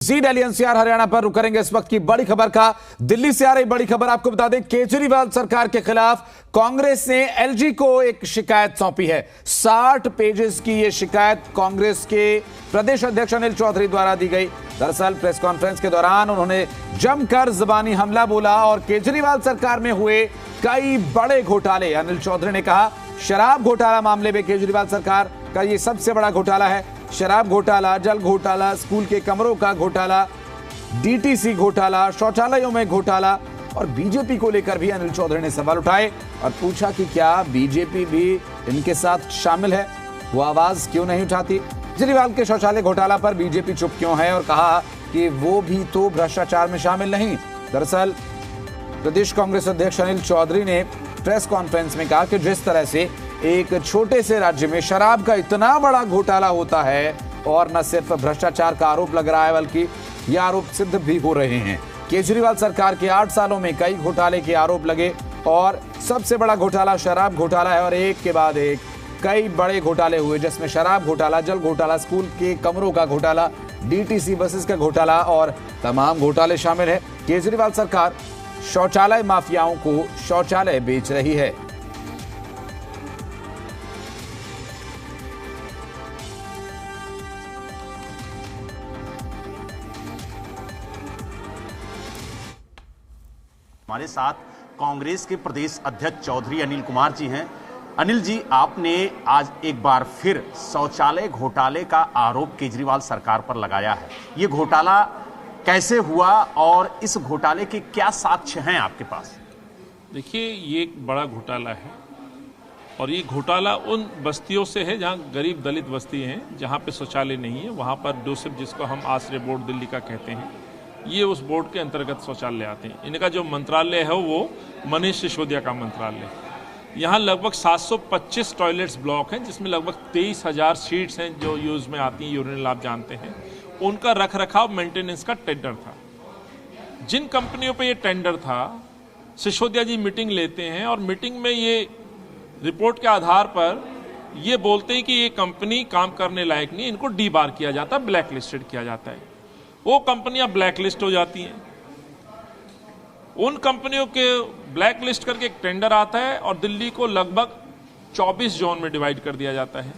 जी Delhi NCR Haryana पर रुक करेंगे इस वक्त की बड़ी खबर का। दिल्ली से आ रही बड़ी खबर आपको बता दें, केजरीवाल सरकार के खिलाफ कांग्रेस ने एलजी को एक शिकायत सौंपी है। 60 पेजेस की यह शिकायत कांग्रेस के प्रदेश अध्यक्ष अनिल चौधरी द्वारा दी गई। दरअसल प्रेस कॉन्फ्रेंस के दौरान उन्होंने जमकर जुबानी हमला बोला और केजरीवाल सरकार में हुए कई बड़े घोटाले। अनिल चौधरी ने कहा, शराब घोटाला मामले में केजरीवाल सरकार का यह सबसे बड़ा घोटाला है। शराब घोटाला, जल घोटाला, स्कूल के कमरों का घोटाला, डीटीसी घोटाला, शौचालयों में घोटाला और बीजेपी को लेकर भी अनिल चौधरी ने सवाल उठाए और पूछा कि क्या बीजेपी भी इनके साथ शामिल है, वो आवाज क्यों नहीं उठाती। केजरीवाल के शौचालय घोटाला पर बीजेपी चुप क्यों है और कहा कि वो भी तो भ्रष्टाचार में शामिल नहीं। दरअसल प्रदेश कांग्रेस अध्यक्ष अनिल चौधरी ने प्रेस कॉन्फ्रेंस में कहा कि जिस तरह से एक छोटे से राज्य में शराब का इतना बड़ा घोटाला होता है और न सिर्फ भ्रष्टाचार का आरोप लग रहा है बल्कि ये आरोप सिद्ध भी हो रहे हैं। केजरीवाल सरकार के 8 सालों में कई घोटाले के आरोप लगे और सबसे बड़ा घोटाला शराब घोटाला है और एक के बाद एक कई बड़े घोटाले हुए, जिसमें शराब घोटाला, जल घोटाला, स्कूल के कमरों का घोटाला, डीटीसी बसेस का घोटाला और तमाम घोटाले शामिल है। केजरीवाल सरकार शौचालय माफियाओं को शौचालय बेच रही है। हमारे साथ कांग्रेस के प्रदेश अध्यक्ष चौधरी अनिल कुमार जी हैं। अनिल जी, आपने आज एक बार फिर शौचालय घोटाले का आरोप केजरीवाल सरकार पर लगाया है। ये घोटाला कैसे हुआ और इस घोटाले के क्या साक्ष्य हैं आपके पास? देखिए, ये एक बड़ा घोटाला है और ये घोटाला उन बस्तियों से है जहाँ गरीब दलित बस्ती हैं, जहाँ पे शौचालय नहीं है। वहाँ पर डोसिप, जिसको हम आश्रय बोर्ड दिल्ली का कहते हैं, ये उस बोर्ड के अंतर्गत शौचालय आते हैं। इनका जो मंत्रालय है वो मनीष सिसोदिया का मंत्रालय है। यहाँ लगभग 725 टॉयलेट्स ब्लॉक हैं, जिसमें लगभग 23,000 सीट्स हैं जो यूज में आती हैं, यूरिनल आप जानते हैं। उनका रख रखाव मेंटेनेंस का टेंडर था। जिन कंपनियों पे ये टेंडर था, सिसोदिया जी मीटिंग लेते हैं और मीटिंग में ये रिपोर्ट के आधार पर ये बोलते हैं कि ये कंपनी काम करने लायक नहीं, इनको डी बार किया जाता है, ब्लैक लिस्टेड किया जाता है। वो कंपनियां ब्लैक लिस्ट हो जाती हैं। उन कंपनियों के ब्लैक लिस्ट करके एक टेंडर आता है और दिल्ली को लगभग 24 जोन में डिवाइड कर दिया जाता है,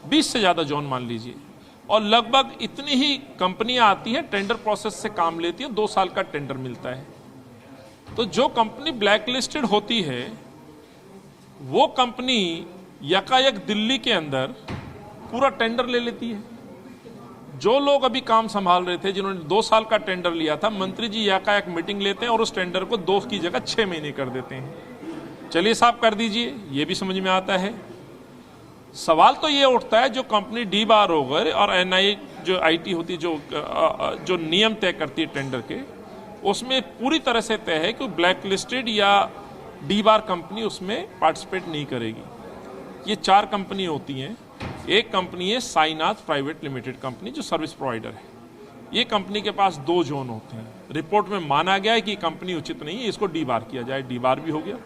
20 से ज़्यादा जोन मान लीजिए, और लगभग इतनी ही कंपनियां आती हैं, टेंडर प्रोसेस से काम लेती हैं, 2 साल का टेंडर मिलता है। तो जो कंपनी ब्लैक लिस्टेड होती है वो कंपनी यकायक दिल्ली के अंदर पूरा टेंडर ले लेती है। जो लोग अभी काम संभाल रहे थे, जिन्होंने 2 साल का टेंडर लिया था, मंत्री जी यकायक मीटिंग लेते हैं और उस टेंडर को 2 की जगह 6 महीने कर देते हैं। चलिए साहब कर दीजिए, ये भी समझ में आता है। सवाल तो ये उठता है, जो कंपनी डी बार हो गए और एनआई जो आईटी होती है, जो नियम तय करती है टेंडर के, उसमें पूरी तरह से तय है कि ब्लैक लिस्टेड या डी बार कंपनी उसमें पार्टिसिपेट नहीं करेगी। ये 4 कंपनी होती हैं। एक कंपनी है साईनाथ प्राइवेट लिमिटेड कंपनी, जो सर्विस प्रोवाइडर है। ये कंपनी के पास 2 जोन होते हैं। रिपोर्ट में माना गया है कि कंपनी उचित नहीं है, इसको डी बार किया जाए, डी बार भी हो गया।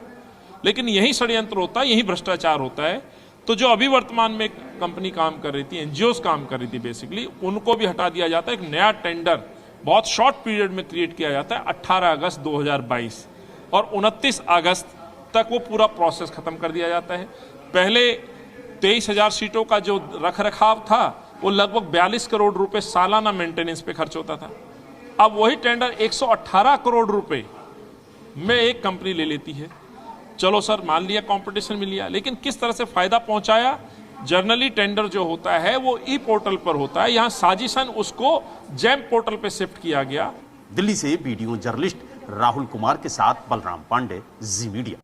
लेकिन यही षड्यंत्र होता है, यही भ्रष्टाचार होता है। तो जो अभी वर्तमान में कंपनी काम कर रही थी, एनजीओस काम कर रही थी बेसिकली, उनको भी हटा दिया जाता है। एक नया टेंडर बहुत शॉर्ट पीरियड में क्रिएट किया जाता है, 18 अगस्त 2022, और 29 अगस्त तक वो पूरा प्रोसेस खत्म कर दिया जाता है। पहले 23,000 सीटों का जो रख रखाव था वो लगभग 42 करोड़ रुपए सालाना मेंटेनेंस पे खर्च होता था। अब वही टेंडर 118 करोड़ रुपए में एक कंपनी ले लेती है। चलो सर, मान लिया कंपटीशन में लिया, लेकिन किस तरह से फायदा पहुंचाया? जनरली टेंडर जो होता है वो ई पोर्टल पर होता है, यहाँ साजिशन उसको जैम पोर्टल पे शिफ्ट किया गया। दिल्ली से वीडियो जर्नलिस्ट राहुल कुमार के साथ बलराम पांडे, जी मीडिया।